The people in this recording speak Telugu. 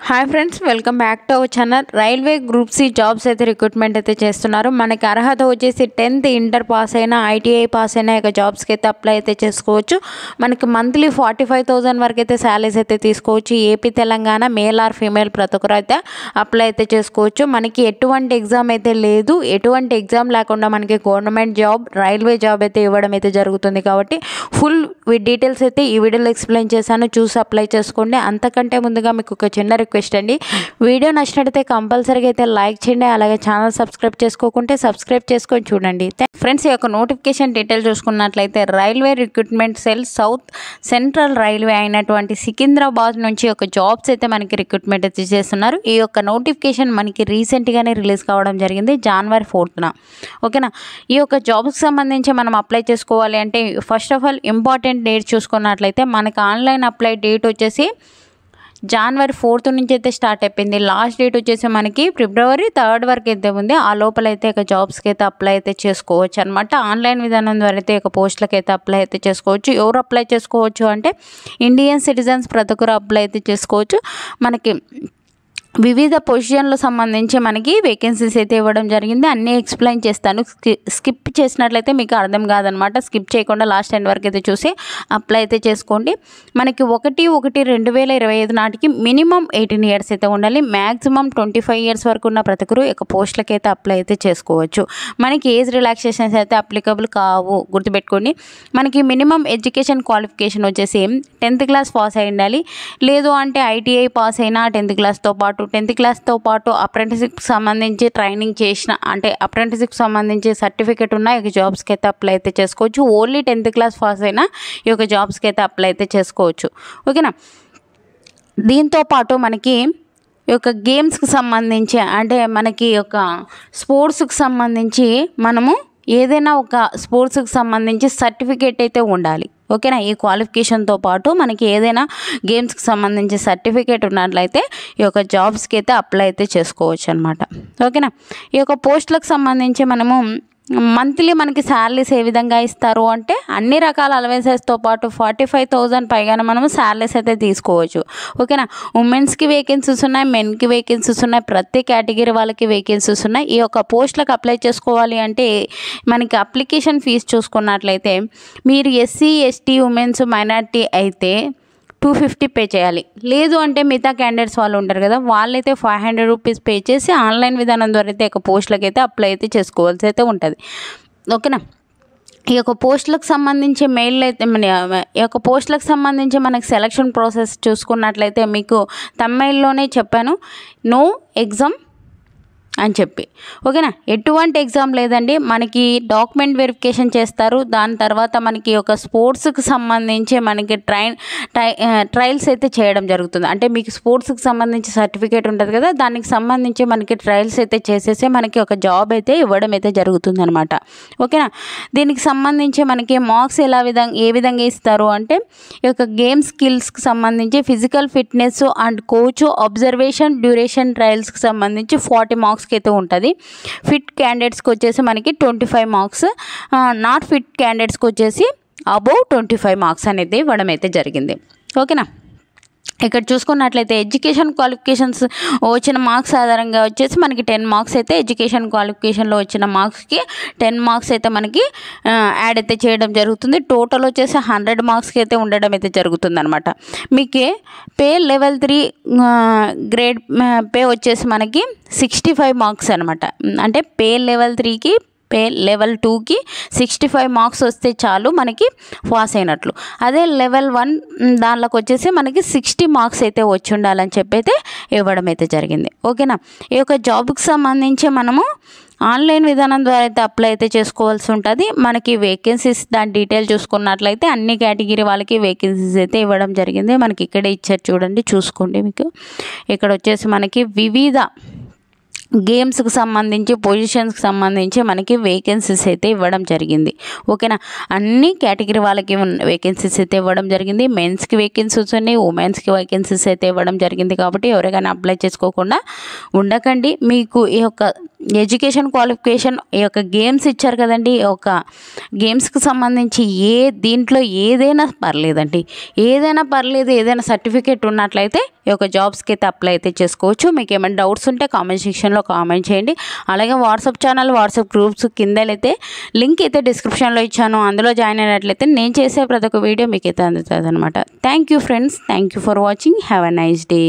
Hi friends, welcome back to our channel. Railway group C jobs అయితే రిక్రూట్మెంట్ అయితే చేస్తున్నారు. మనకి అర్హత వచ్చేసి 10th ఇంటర్ పాస్ అయినా, ఐటీఐ పాస్ అయినా ఇక జాబ్స్కి అయితే అప్లై అయితే చేసుకోవచ్చు. మనకి మంత్లీ 45,000 వరకు అయితే శాలరీస్ అయితే తీసుకోవచ్చు. AP, Telangana, male or female ప్రతి ఒక్కరు అయితే అప్లై అయితే చేసుకోవచ్చు. మనకి ఎటువంటి ఎగ్జామ్ అయితే లేదు. ఎటువంటి ఎగ్జామ్ లేకుండా మనకి గవర్నమెంట్ జాబ్, రైల్వే జాబ్ అయితే ఇవ్వడం అయితే జరుగుతుంది. కాబట్టి ఫుల్ డీటెయిల్స్ అయితే ఈ వీడియోలో ఎక్స్ప్లెయిన్ చేశాను, చూసి అప్లై చేసుకోండి. అంతకంటే ముందుగా మీకు ఒక చిన్న రిక్వెస్ట్ అండి, వీడియో నచ్చినట్లయితే కంపల్సరీగా అయితే లైక్ చేయండి. అలాగే ఛానల్ సబ్స్క్రైబ్ చేసుకోకుంటే సబ్స్క్రైబ్ చేసుకొని చూడండి. ఫ్రెండ్స్, ఈ యొక్క నోటిఫికేషన్ డీటెయిల్ చూసుకున్నట్లయితే railway recruitment cell south central railway అయినటువంటి సికింద్రాబాద్ నుంచి ఒక జాబ్స్ అయితే మనకి రిక్రూట్మెంట్ అయితే చేస్తున్నారు. ఈ యొక్క నోటిఫికేషన్ మనకి రీసెంట్గానే రిలీజ్ కావడం జరిగింది, January 4th. ఓకేనా. ఈ యొక్క జాబ్స్కి సంబంధించి మనం అప్లై చేసుకోవాలి అంటే first of all important date చూసుకున్నట్లయితే మనకి ఆన్లైన్ అప్లై డేట్ వచ్చేసి January 4th నుంచి అయితే స్టార్ట్ అయిపోయింది. లాస్ట్ డేట్ వచ్చేసి మనకి February 3rd వరకు అయితే ఉంది. ఆ లోపల అయితే ఇక జాబ్స్కి అయితే అప్లై అయితే చేసుకోవచ్చు అనమాట. ఆన్లైన్ విధానం ద్వారా అయితే ఇక పోస్టులకి అయితే అప్లై అయితే చేసుకోవచ్చు. ఎవరు అప్లై చేసుకోవచ్చు అంటే ఇండియన్ సిటిజన్స్ ప్రతి ఒక్కరు అప్లై అయితే చేసుకోవచ్చు. మనకి వివిధ పొజిషన్లకు సంబంధించి మనకి వేకెన్సీస్ అయితే ఇవ్వడం జరిగింది. అన్నీ ఎక్స్ప్లెయిన్ చేస్తాను. స్కిప్ చేసినట్లయితే మీకు అర్థం కాదనమాట. స్కిప్ చేయకుండా లాస్ట్ ఎండ్ వరకు అయితే చూసి అప్లై అయితే చేసుకోండి. మనకి 1/1/2025 నాటికి మినిమం 18 years అయితే ఉండాలి. మ్యాక్సిమం 25 years వరకు ఉన్న ప్రతి ఒక్కరు ఇక పోస్టులకి అయితే అప్లై అయితే చేసుకోవచ్చు. మనకి ఏజ్ రిలాక్సేషన్స్ అయితే అప్లికబుల్ కావు, గుర్తుపెట్టుకోండి. మనకి మినిమం ఎడ్యుకేషన్ క్వాలిఫికేషన్ వచ్చేసి 10th class పాస్ అయి ఉండాలి. లేదు అంటే ఐటీఐ పాస్ అయినా 10th classతో పాటు 10th classతో పాటు అప్రెంటిస్షిప్కి సంబంధించి ట్రైనింగ్ చేసిన అంటే అప్రెంటిస్షిప్కి సంబంధించి సర్టిఫికేట్ ఉన్న ఈ జాబ్స్కి అయితే అప్లై అయితే చేసుకోవచ్చు. ఓన్లీ 10th class పాస్ అయినా ఈ యొక్క జాబ్స్కి అయితే అప్లై అయితే చేసుకోవచ్చు. ఓకేనా. దీంతో పాటు మనకి ఈ యొక్క గేమ్స్కి సంబంధించి అంటే మనకి ఒక స్పోర్ట్స్కి సంబంధించి మనము ఏదైనా ఒక స్పోర్ట్స్కి సంబంధించి సర్టిఫికేట్ అయితే ఉండాలి. ఓకేనా. ఈ క్వాలిఫికేషన్తో పాటు మనకి ఏదైనా గేమ్స్కి సంబంధించి సర్టిఫికేట్ ఉన్నట్లయితే ఈ యొక్క జాబ్స్కి అయితే అప్లై అయితే చేసుకోవచ్చు అనమాట. ఓకేనా. ఈ యొక్క పోస్టులకు సంబంధించి మనము మంత్లీ మనకి శాలరీస్ ఏ విధంగా ఇస్తారు అంటే అన్ని రకాల అలవెన్సెస్తో పాటు 45,000 పైగానే మనము శాలరీస్ అయితే తీసుకోవచ్చు. ఓకేనా. ఉమెన్స్కి వేకెన్సీస్ ఉన్నాయి, మెన్కి వేకెన్సీస్ ఉన్నాయి, ప్రతి కేటగిరీ వాళ్ళకి వేకెన్సీస్ ఉన్నాయి. ఈ యొక్క పోస్టులకు అప్లై చేసుకోవాలి అంటే మనకి అప్లికేషన్ ఫీజు చూసుకున్నట్లయితే మీరు ఎస్సీ, ఎస్టీ, ఉమెన్స్, మైనారిటీ అయితే 250 పే చేయాలి. లేదు అంటే మిగతా క్యాండిడేట్స్ వాళ్ళు ఉంటారు కదా, వాళ్ళైతే 500 rupees పే చేసి ఆన్లైన్ విధానం ద్వారా అయితే ఒక పోస్టులకు అయితే అప్లై అయితే చేసుకోవాల్సి అయితే ఉంటుంది. ఓకేనా. ఈ యొక్క పోస్టులకు సంబంధించి మెయిల్ అయితే ఈ యొక్క పోస్టులకు సంబంధించి మనకి సెలక్షన్ ప్రాసెస్ చూసుకున్నట్లయితే మీకు తమిళ్లోనే చెప్పాను, నో ఎగ్జామ్ అని చెప్పి. ఓకేనా. ఎటువంటి ఎగ్జామ్ లేదండి. మనకి డాక్యుమెంట్ వెరిఫికేషన్ చేస్తారు. దాని తర్వాత మనకి ఒక స్పోర్ట్స్కి సంబంధించి మనకి ట్రయల్స్ అయితే చేయడం జరుగుతుంది. అంటే మీకు స్పోర్ట్స్కి సంబంధించి సర్టిఫికేట్ ఉంటుంది కదా, దానికి సంబంధించి మనకి ట్రయల్స్ అయితే చేసేసి మనకి ఒక జాబ్ అయితే ఇవ్వడం అయితే జరుగుతుంది అనమాట. ఓకేనా. దీనికి సంబంధించి మనకి మార్క్స్ ఏ విధంగా ఇస్తారు అంటే ఈ యొక్క గేమ్ స్కిల్స్కి సంబంధించి physical fitness and coach observation duration ట్రయల్స్కి సంబంధించి 40 marks అయితే ఉంటుంది. ఫిట్ క్యాండిడేట్స్కి వచ్చేసి మనకి 25 marks, నాట్ ఫిట్ క్యాండిడేట్స్కి వచ్చేసి అబౌవ్ 25 marks అనేది ఇవ్వడం అయితే జరిగింది. ఓకేనా. ఇక్కడ చూసుకున్నట్లయితే ఎడ్యుకేషన్ క్వాలిఫికేషన్స్ వచ్చిన మార్క్స్ ఆధారంగా వచ్చేసి మనకి 10 marks అయితే ఎడ్యుకేషన్ క్వాలిఫికేషన్లో వచ్చిన మార్క్స్కి 10 marks అయితే మనకి యాడ్ అయితే చేయడం జరుగుతుంది. టోటల్ వచ్చేసి 100 marksకి అయితే ఉండడం అయితే జరుగుతుంది అనమాట. మీకు పే లెవెల్ 3 గ్రేడ్ పే వచ్చేసి మనకి 65 marks అనమాట. అంటే పే లెవెల్ 3కి పే లెవెల్ 2కి 65 marks వస్తే చాలు మనకి పాస్ అయినట్లు. అదే లెవెల్ 1 దానిలోకి వచ్చేసి మనకి 60 marks అయితే వచ్చి ఉండాలని చెప్పి అయితే ఇవ్వడం అయితే జరిగింది. ఓకేనా. ఈ యొక్క జాబ్కి సంబంధించి మనము ఆన్లైన్ విధానం ద్వారా అయితే అప్లై అయితే చేసుకోవాల్సి ఉంటుంది. మనకి వేకెన్సీస్ దాని డీటెయిల్ చూసుకున్నట్లయితే అన్ని కేటగిరీ వాళ్ళకి వేకెన్సీస్ అయితే ఇవ్వడం జరిగింది. మనకి ఇక్కడే ఇచ్చారు చూడండి, చూసుకోండి. మీకు ఇక్కడ వచ్చేసి మనకి వివిధ గేమ్స్కి సంబంధించి పొజిషన్స్కి సంబంధించి మనకి వేకెన్సీస్ అయితే ఇవ్వడం జరిగింది. ఓకేనా, అన్ని కేటగిరీ వాళ్ళకి వేకెన్సీస్ అయితే ఇవ్వడం జరిగింది. మెన్స్కి వేకెన్సీస్ ఉన్నాయి, ఉమెన్స్కి వేకెన్సీస్ అయితే ఇవ్వడం జరిగింది. కాబట్టి ఎవరికైనా అప్లై చేసుకోకుండా ఉండకండి. మీకు ఈ యొక్క ఎడ్యుకేషన్ క్వాలిఫికేషన్, ఈ యొక్క గేమ్స్ ఇచ్చారు కదండి, ఈ యొక్క గేమ్స్కి సంబంధించి దీంట్లో ఏదైనా పర్లేదండి, ఏదైనా పర్లేదు, ఏదైనా సర్టిఫికేట్ ఉన్నట్లయితే ఈ యొక్క జాబ్స్కి అయితే అప్లై అయితే చేసుకోవచ్చు. మీకు ఏమైనా డౌట్స్ ఉంటే కామెంట్ సెక్షన్లో కామెంట్ చేయండి. అలాగే వాట్సాప్ ఛానల్, వాట్సాప్ గ్రూప్స్ కిందలైతే లింక్ అయితే డిస్క్రిప్షన్లో ఇచ్చాను. అందులో జాయిన్ అయినట్లయితే నేను చేసే ప్రతి ఒక్క వీడియో మీకు అయితే అందుతుంది అనమాట. Thank you friends, thank you for watching. Have a nice day.